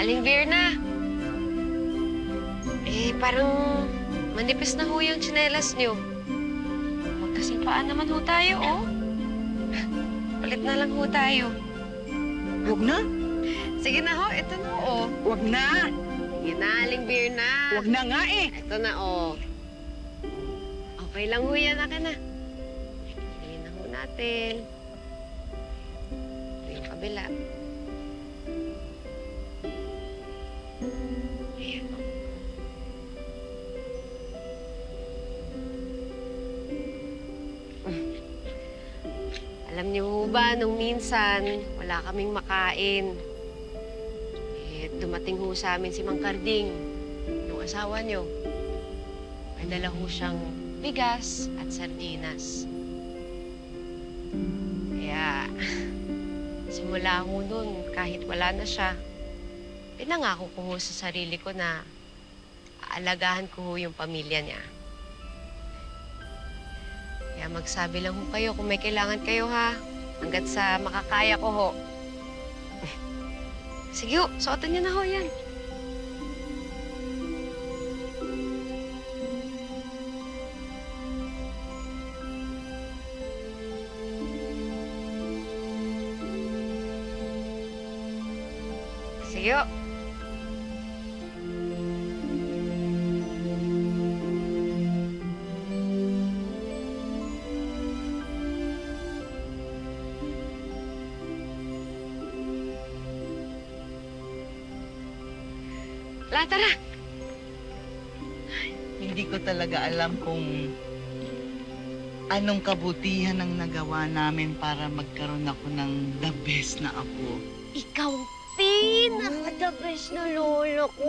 Aling Virna. Parang manipis na ho yung tsinelas niyo. Magkasing paan naman ho tayo, oh. Ulit na lang ho tayo. Huwag na. Sige na ho, ito na, oh. Huwag na. Sige na, Aling Virna. Huwag na nga eh. Ito na, oh. Okay lang ho yan, akin na. Sige na ho natin. Ito yung kabila. Ayan, oh. Alam niyo ho ba, nung minsan, wala kaming makain. Dumating ho sa amin si Mang Karding, yung asawa niyo. May dala ho siyang bigas at sardinas. Kaya, simula ho nun, kahit wala na siya, pinangako ko ho sa sarili ko na aalagahan ko ho yung pamilya niya. Kaya magsabi lang ho kayo kung may kailangan kayo, ha? Hanggat sa makakaya ko ho. Sige ho, suotan niyo na ho yan. Sige ho. Tara. Hindi ko talaga alam kung anong kabutihan ang nagawa namin para magkaroon ako ng the best na apo. Ikaw ang pinaka-the best na lolo ko.